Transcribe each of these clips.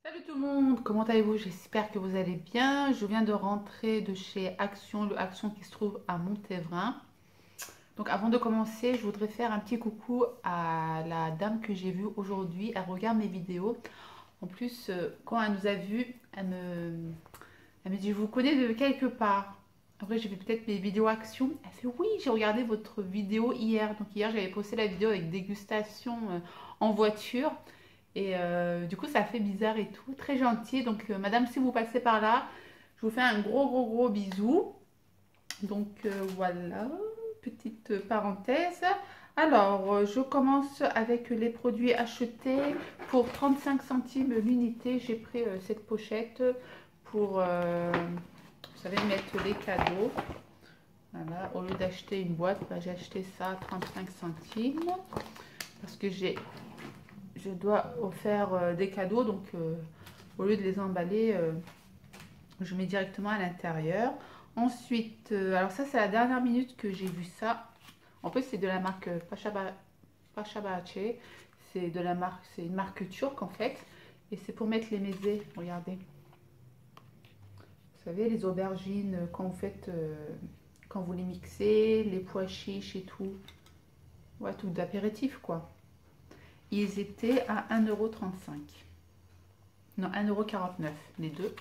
Salut tout le monde, comment allez-vous? J'espère que vous allez bien. Je viens de rentrer de chez Action, le Action qui se trouve à Montévrain. Donc avant de commencer, je voudrais faire un petit coucou à la dame que j'ai vue aujourd'hui. Elle regarde mes vidéos. En plus, quand elle nous a vus, elle me dit, je vous connais de quelque part. Après, j'ai vu peut-être mes vidéos Action. Elle fait, oui, j'ai regardé votre vidéo hier. Donc hier, j'avais posté la vidéo avec dégustation en voiture. Et du coup, ça fait bizarre et tout. Très gentil. Donc, madame, si vous passez par là, je vous fais un gros bisou. Donc, voilà, petite parenthèse. Alors, je commence avec les produits achetés pour 35 centimes l'unité. J'ai pris cette pochette pour, vous savez, mettre les cadeaux. Voilà, au lieu d'acheter une boîte, bah, j'ai acheté ça à 35 centimes parce que je dois faire des cadeaux, donc au lieu de les emballer, je mets directement à l'intérieur. Ensuite, alors ça c'est la dernière minute que j'ai vu ça. En plus c'est de la marque Pachabace. C'est de la marque, c'est une marque turque en fait. Et c'est pour mettre les mezés, regardez. Vous savez, les aubergines, quand vous faites, quand vous les mixez, les pois chiches et tout. Ouais, tout d'apéritif quoi. Ils étaient à 1,35 €. Non, 1,49 € les deux.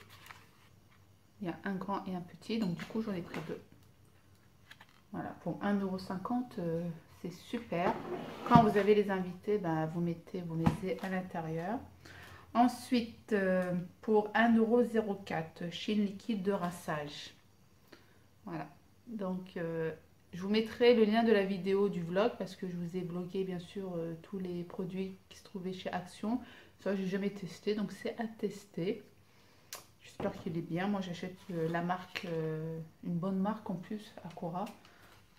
Il y a un grand et un petit, donc du coup j'en ai pris deux. Voilà, pour 1,50 €, c'est super. Quand vous avez les invités, ben, vous mettez vos mezés à l'intérieur. Ensuite, pour 1,04 €, Chine liquide de rinçage. Voilà, donc je vous mettrai le lien de la vidéo du vlog parce que je vous ai vlogué bien sûr tous les produits qui se trouvaient chez Action. Ça, j'ai jamais testé, donc c'est à tester. J'espère qu'il est bien. Moi, j'achète la marque, une bonne marque en plus, Acora.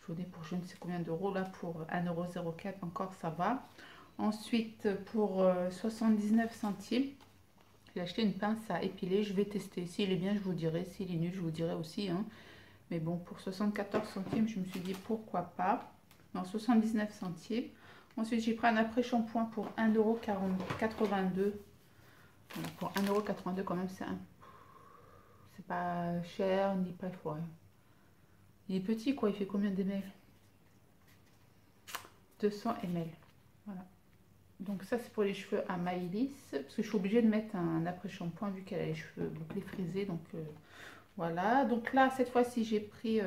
Je vous ai pour je ne sais combien d'euros. Là, pour 1,04 € encore, ça va. Ensuite, pour 79 centimes, j'ai acheté une pince à épiler. Je vais tester. S'il est bien, je vous dirai. S'il est nul, je vous dirai aussi. Hein. Mais bon, pour 74 centimes, je me suis dit pourquoi pas. Non, 79 centimes. Ensuite, j'ai pris un après-shampoing pour 1,82 €. Voilà, pour 1,82 € quand même, c'est pas cher ni pas fort. Il est petit quoi, il fait combien de ml? 200 ml. Voilà. Donc ça c'est pour les cheveux à Maïlis. Parce que je suis obligée de mettre un après-shampoing vu qu'elle a les cheveux bouclés frisés. Donc voilà. Donc là cette fois-ci j'ai pris...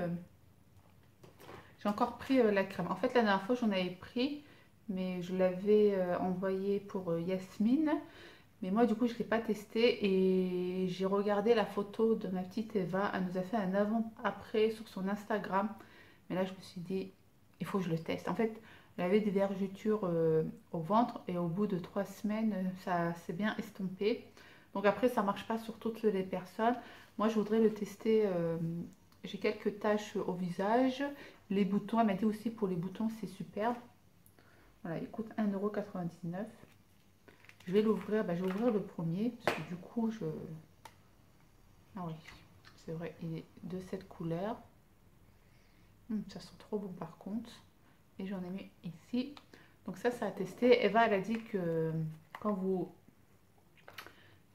j'ai encore pris la crème. En fait la dernière fois j'en avais pris. Mais je l'avais envoyé pour Yasmine. Mais moi, du coup, je ne l'ai pas testé et j'ai regardé la photo de ma petite Eva. Elle nous a fait un avant-après sur son Instagram. Mais là, je me suis dit, il faut que je le teste. En fait, elle avait des vergetures au ventre et au bout de 3 semaines, ça s'est bien estompé. Donc après, ça ne marche pas sur toutes les personnes. Moi, je voudrais le tester. J'ai quelques taches au visage. Les boutons, elle m'a dit aussi pour les boutons, c'est superbe. Voilà, il coûte 1,99 €. Je vais l'ouvrir, je vais ouvrir le premier parce que du coup je... Ah oui, c'est vrai, il est de cette couleur. Ça sent trop bon par contre. Et j'en ai mis ici. Donc ça a testé. Eva elle a dit que quand vous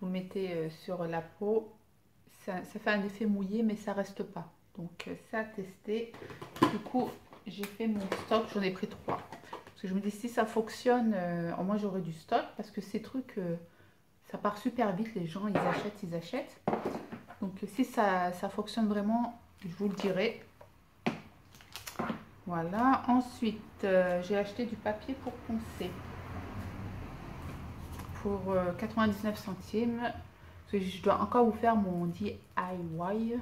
mettez sur la peau, ça fait un effet mouillé mais ça reste pas. Donc ça a testé. Du coup j'ai fait mon stock, j'en ai pris 3. Parce que je me dis, si ça fonctionne, au moins j'aurai du stock. Parce que ces trucs, ça part super vite. Les gens, ils achètent. Donc si ça fonctionne vraiment, je vous le dirai. Voilà. Ensuite, j'ai acheté du papier pour poncer. Pour 99 centimes. Parce que je dois encore vous faire mon DIY. Je ne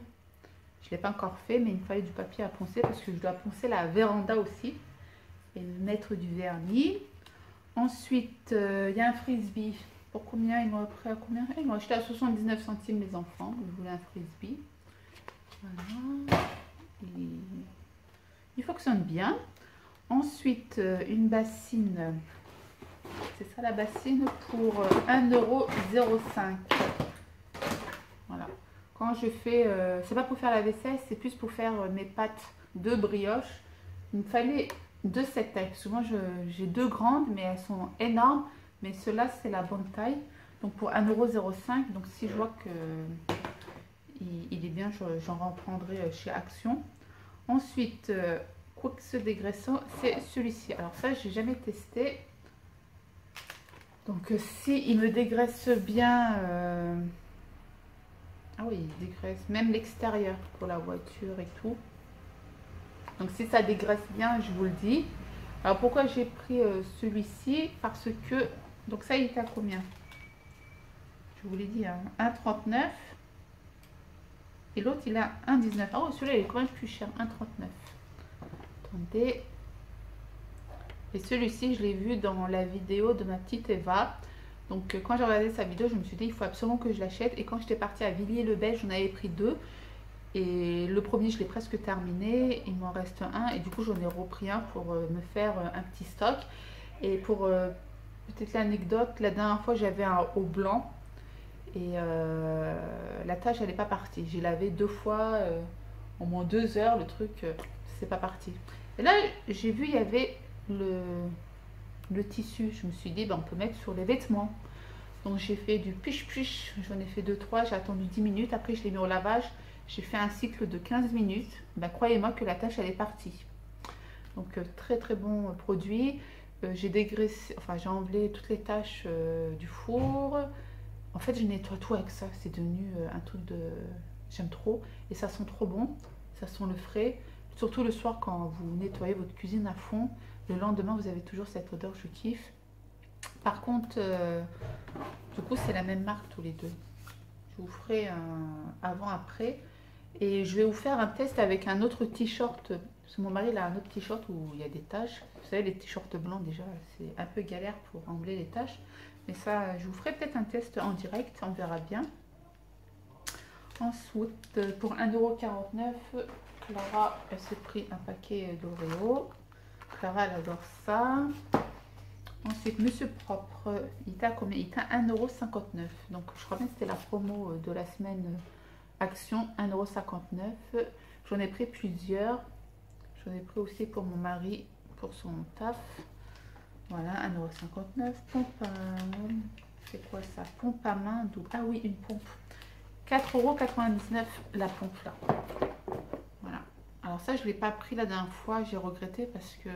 l'ai pas encore fait, mais il me fallait du papier à poncer. Parce que je dois poncer la véranda aussi. Et mettre du vernis. Ensuite, il y a un frisbee. Pour combien? Ils m'ont pris à combien? Ils m'ont acheté à 79 centimes les enfants. Ils voulaient un frisbee. Voilà. Il fonctionne bien. Ensuite, une bassine. C'est ça la bassine pour 1,05 €. Voilà. Quand je fais... c'est pas pour faire la vaisselle, c'est plus pour faire mes pâtes de brioche. Il me fallait de cette taille. Souvent, j'ai deux grandes, mais elles sont énormes. Mais ceux-là, c'est la bonne taille. Donc pour 1,05 €, donc si je vois que il est bien, j'en reprendrai chez Action. Ensuite, Quix dégraissant, c'est celui-ci. Alors ça, j'ai jamais testé. Donc si il me dégraisse bien, ah oui, il dégraisse même l'extérieur pour la voiture et tout. Donc si ça dégraisse bien, je vous le dis. Alors pourquoi j'ai pris celui-ci? Parce que, donc ça, il est à combien? Je vous l'ai dit, hein, 1,39. Et l'autre, il a 1,19. Oh, celui-là, il est quand même plus cher, 1,39. Attendez. Et celui-ci, je l'ai vu dans la vidéo de ma petite Eva. Donc, quand j'ai regardé sa vidéo, je me suis dit, il faut absolument que je l'achète. Et quand j'étais partie à Villiers-le-Bel, j'en avais pris 2. Et le premier, je l'ai presque terminé. Il m'en reste un. Et du coup, j'en ai repris un pour me faire un petit stock. Et pour peut-être l'anecdote, la dernière fois, j'avais un haut blanc. Et la tâche, elle n'est pas partie. J'ai lavé 2 fois, au moins 2 heures, le truc, c'est pas parti. Et là, j'ai vu, il y avait le tissu. Je me suis dit, ben, on peut mettre sur les vêtements. Donc j'ai fait du push-push. J'en ai fait 2-3, j'ai attendu 10 minutes. Après, je l'ai mis au lavage. J'ai fait un cycle de 15 minutes. Ben, croyez-moi que la tâche, elle est partie. Donc très très bon produit. J'ai dégraissé, enfin j'ai enlevé toutes les taches du four. En fait, je nettoie tout avec ça. C'est devenu un truc de... J'aime trop. Et ça sent trop bon. Ça sent le frais. Surtout le soir quand vous nettoyez votre cuisine à fond. Le lendemain, vous avez toujours cette odeur. Je kiffe. Par contre, du coup, c'est la même marque tous les deux. Je vous ferai un avant-après. Et je vais vous faire un test avec un autre t-shirt. Parce que mon mari il a un autre t-shirt où il y a des taches. Vous savez, les t-shirts blancs déjà, c'est un peu galère pour enlever les taches. Mais ça, je vous ferai peut-être un test en direct, on verra bien. Ensuite, pour 1,49 €, Clara, elle s'est pris un paquet d'Oreo. Clara, elle adore ça. Ensuite, Monsieur Propre, il est à combien? Il est à 1,59 €. Donc, je crois bien que c'était la promo de la semaine Action, 1,59 €. J'en ai pris plusieurs. J'en ai pris aussi pour mon mari, pour son taf. Voilà, 1,59 €. Pompe à... C'est quoi ça? Pompe à main double. Ah oui, une pompe. 4,99 € la pompe là. Voilà. Alors ça, je ne l'ai pas pris la dernière fois. J'ai regretté parce que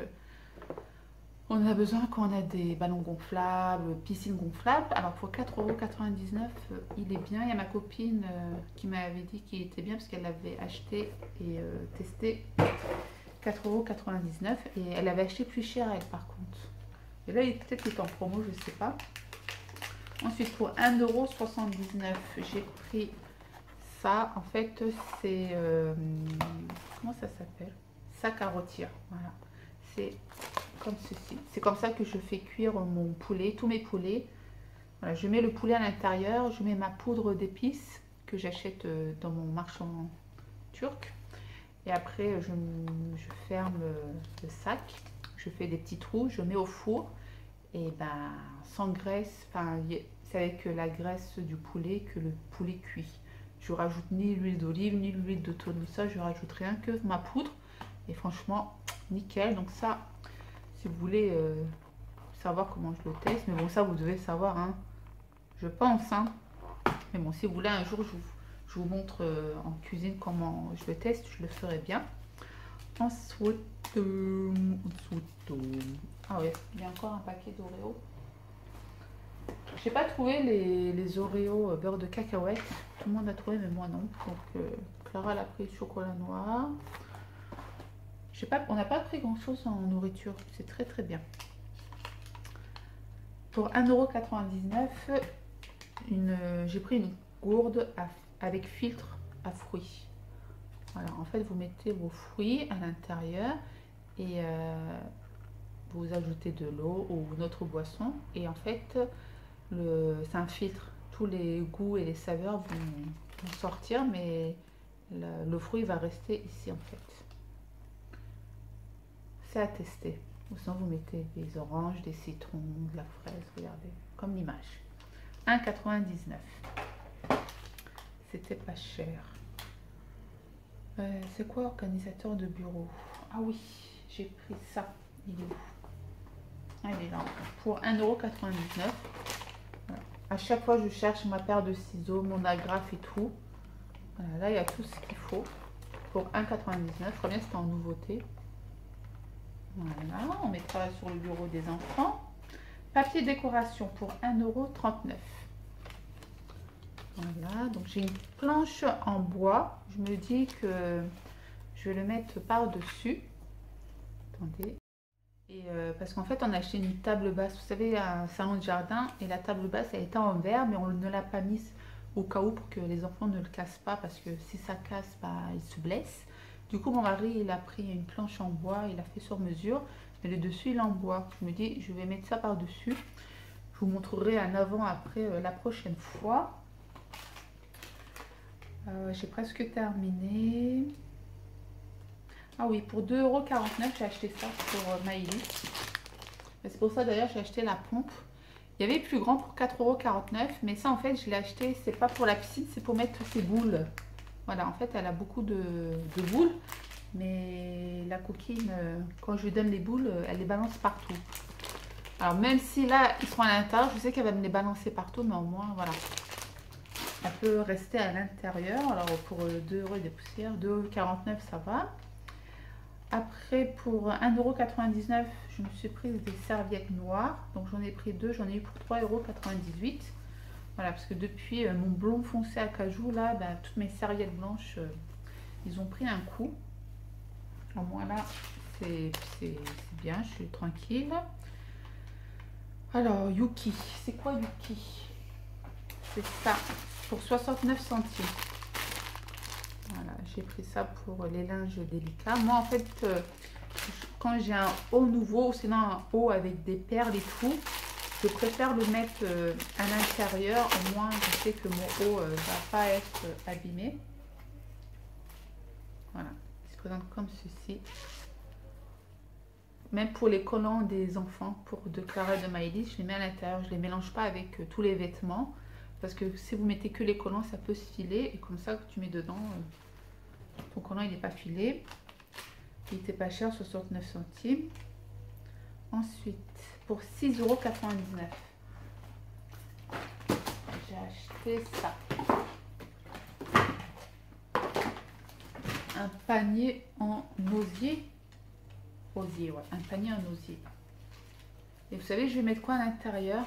on a besoin quand on a des ballons gonflables, piscine gonflable. Alors pour 4,99 €, il est bien. Il y a ma copine qui m'avait dit qu'il était bien parce qu'elle l'avait acheté et testé. 4,99 € et elle avait acheté plus cher elle par contre. Et là, peut-être qu'il est en promo, je ne sais pas. Ensuite, pour 1,79 €, j'ai pris ça. En fait, c'est... comment ça s'appelle? Sac à rôtir. Voilà. C'est comme ceci. C'est comme ça que je fais cuire mon poulet, tous mes poulets. Voilà, je mets le poulet à l'intérieur. Je mets ma poudre d'épices que j'achète dans mon marchand turc. Et après, je ferme le sac. Je fais des petits trous. Je mets au four. Et ben, sans graisse, enfin, c'est avec la graisse du poulet que le poulet cuit. Je rajoute ni l'huile d'olive, ni l'huile de tournesol, je rajoute rien que ma poudre. Et franchement, nickel. Donc ça, si vous voulez savoir comment je le teste, mais bon, ça vous devez savoir, hein, je pense. Hein. Mais bon, si vous voulez un jour, je vous montre en cuisine comment je le teste, je le ferai bien. Ensuite, ah ouais, il y a encore un paquet d'Oreo. J'ai pas trouvé les Oreo beurre de cacahuète. Tout le monde a trouvé, mais moi non. Donc Clara elle a pris chocolat noir. On n'a pas pris grand chose en nourriture. C'est très très bien. Pour 1,99 €, j'ai pris une gourde avec filtre à fruits. Voilà, en fait, vous mettez vos fruits à l'intérieur et vous ajoutez de l'eau ou une autre boisson. Et en fait, c'est un filtre. Tous les goûts et les saveurs vont sortir, mais le fruit va rester ici en fait. C'est à tester. Ou sinon, vous mettez des oranges, des citrons, de la fraise, regardez, comme l'image. 1,99 €. C'était pas cher. C'est quoi organisateur de bureau? Ah oui, j'ai pris ça. Il est où? Ah, il est là. Pour 1,99 €. Voilà. À chaque fois, je cherche ma paire de ciseaux, mon agrafe et tout. Voilà, là, il y a tout ce qu'il faut pour 1,99 €. Je crois bien que c'était en nouveauté. Voilà, on mettra sur le bureau des enfants. Papier décoration pour 1,39 €. Voilà, donc j'ai une planche en bois. Je me dis que je vais le mettre par-dessus. Attendez. Et parce qu'en fait, on a acheté une table basse, vous savez, un salon de jardin, et la table basse, elle était en verre, mais on ne l'a pas mise au cas où pour que les enfants ne le cassent pas, parce que si ça casse, bah, ils se blessent. Du coup, mon mari, il a pris une planche en bois, il a fait sur mesure, mais le dessus, il est en bois. Je me dis, je vais mettre ça par-dessus. Je vous montrerai un avant-après la prochaine fois. J'ai presque terminé. Ah oui, pour 2,49 €, j'ai acheté ça pour Maëlys. C'est pour ça d'ailleurs j'ai acheté la pompe. Il y avait plus grand pour 4,49 €, mais ça en fait je l'ai acheté, c'est pas pour la piscine, c'est pour mettre ses boules. Voilà, en fait elle a beaucoup de boules, mais la coquine, quand je lui donne les boules, elle les balance partout. Alors même si là ils sont à l'intérieur, je sais qu'elle va me les balancer partout, mais au moins voilà. Elle peut rester à l'intérieur. Alors pour 2 € et des poussières, 2,49 € ça va. Après, pour 1,99 €, je me suis prise des serviettes noires. Donc, j'en ai pris deux. J'en ai eu pour 3,98 €. Voilà, parce que depuis mon blond foncé à cajou, là, ben, toutes mes serviettes blanches, ils ont pris un coup. Au moins, là, c'est bien. Je suis tranquille. Alors, Yuki. C'est quoi Yuki? C'est ça. Pour 69 centimes. Voilà, j'ai pris ça pour les linges délicats. Moi, en fait, quand j'ai un haut nouveau, ou sinon un haut avec des perles et tout, je préfère le mettre à l'intérieur. Au moins, je sais que mon haut ne va pas être abîmé. Voilà, il se présente comme ceci. Même pour les collants des enfants, pour de Clara et de Maëlys, je les mets à l'intérieur. Je ne les mélange pas avec tous les vêtements. Parce que si vous mettez que les collants, ça peut se filer. Et comme ça, que tu mets dedans, ton collant, il n'est pas filé. Il était pas cher, 69 centimes. Ensuite, pour 6,99 €, j'ai acheté ça. Un panier en osier. Osier, ouais. Un panier en osier. Et vous savez, je vais mettre quoi à l'intérieur?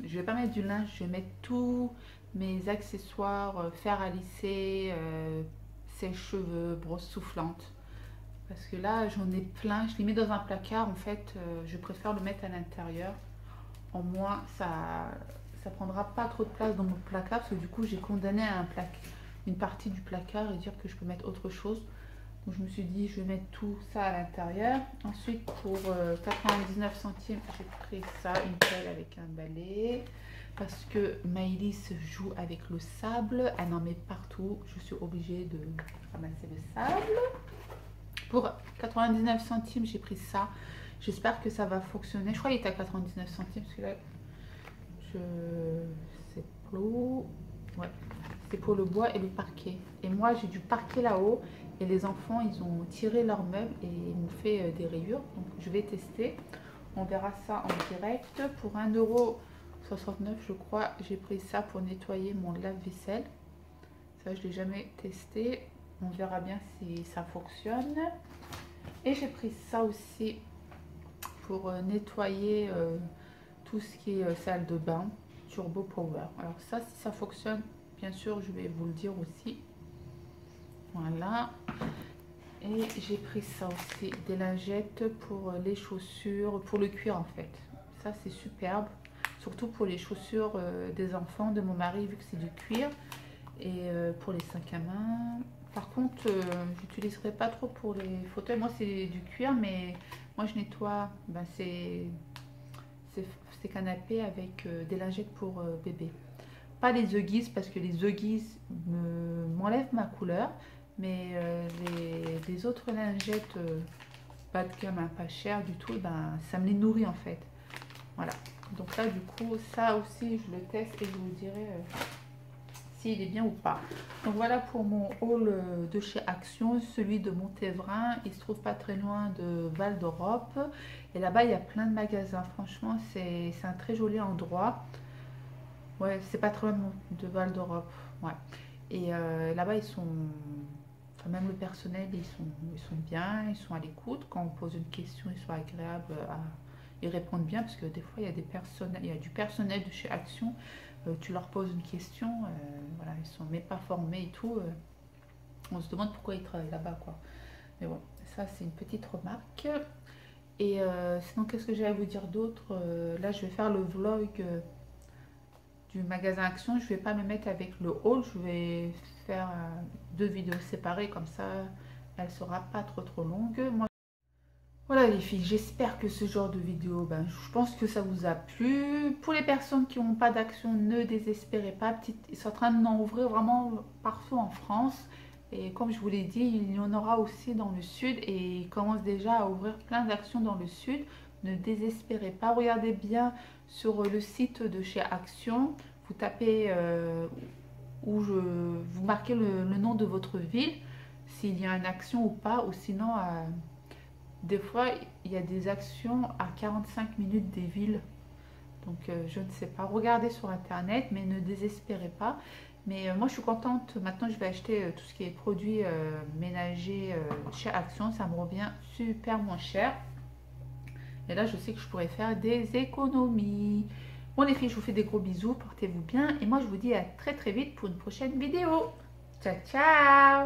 Je vais pas mettre du linge, je vais mettre tous mes accessoires, fer à lisser, sèche-cheveux, brosse soufflante. Parce que là, j'en ai plein. Je les mets dans un placard. En fait, je préfère le mettre à l'intérieur. Au moins, ça prendra pas trop de place dans mon placard. Parce que du coup, j'ai condamné à une partie du placard et dire que je peux mettre autre chose. Donc, je me suis dit, je vais mettre tout ça à l'intérieur. Ensuite, pour 99 centimes, j'ai pris ça, une pelle avec un balai. Parce que Maëlys joue avec le sable. Elle en met partout. Je suis obligée de ramasser le sable. Pour 99 centimes, j'ai pris ça. J'espère que ça va fonctionner. Je crois qu'il était à 99 centimes. Parce que là, c'est pour... Ouais. C'est pour le bois et le parquet. Et moi, j'ai du parquet là-haut. Et les enfants, ils ont tiré leurs meubles et ils m'ont fait des rayures. Donc, je vais tester. On verra ça en direct. Pour 1,69 €, je crois, j'ai pris ça pour nettoyer mon lave-vaisselle. Ça, je ne l'ai jamais testé. On verra bien si ça fonctionne. Et j'ai pris ça aussi pour nettoyer tout ce qui est salle de bain. Turbo Power. Alors ça, si ça fonctionne, bien sûr, je vais vous le dire aussi. Voilà. Et j'ai pris ça aussi, des lingettes pour les chaussures, pour le cuir en fait. Ça, c'est superbe. Surtout pour les chaussures des enfants, de mon mari, vu que c'est du cuir. Et pour les sacs à main. Par contre, j'utiliserai pas trop pour les fauteuils. Moi, c'est du cuir, mais moi, je nettoie ces canapés avec des lingettes pour bébé. Pas les Huggies, parce que les Huggies m'enlèvent ma couleur. Mais les autres lingettes pas de gamme, hein, pas cher du tout, ça me les nourrit en fait. Voilà. Donc là, du coup, ça aussi, je le teste et je vous dirai s'il est bien ou pas. Donc voilà pour mon haul de chez Action, celui de Montévrain. Il se trouve pas très loin de Val d'Europe. Et là-bas, il y a plein de magasins. Franchement, c'est un très joli endroit. Ouais, c'est pas très loin de Val d'Europe. Ouais. Et là-bas, ils sont. Enfin, même le personnel, ils sont bien, ils sont à l'écoute. Quand on pose une question, ils sont agréables ils répondent bien parce que des fois, il y a il y a du personnel de chez Action. Tu leur poses une question, voilà, ils sont même pas formés et tout. On se demande pourquoi ils travaillent là-bas, quoi. Mais bon, ça, c'est une petite remarque. Et sinon, qu'est-ce que j'ai à vous dire d'autre? Là, je vais faire le vlog du magasin Action. Je vais pas me mettre avec le haul. Je vais faire deux vidéos séparées comme ça. Elle sera pas trop longue. Moi, voilà les filles, j'espère que ce genre de vidéo, ben, je pense que ça vous a plu. Pour les personnes qui n'ont pas d'action, ne désespérez pas. Ils sont en train d'en ouvrir vraiment partout en France. Et comme je vous l'ai dit, il y en aura aussi dans le sud. Et ils commencent déjà à ouvrir plein d'actions dans le sud. Ne désespérez pas. Regardez bien sur le site de chez Action. Vous tapez vous marquez le nom de votre ville, s'il y a une action ou pas. Ou sinon... des fois, il y a des actions à 45 minutes des villes. Donc, je ne sais pas. Regardez sur Internet, mais ne désespérez pas. Mais moi, je suis contente. Maintenant, je vais acheter tout ce qui est produits ménagers chez Action. Ça me revient super moins cher. Et là, je sais que je pourrais faire des économies. Bon, les filles, je vous fais des gros bisous. Portez-vous bien. Et moi, je vous dis à très vite pour une prochaine vidéo. Ciao, ciao!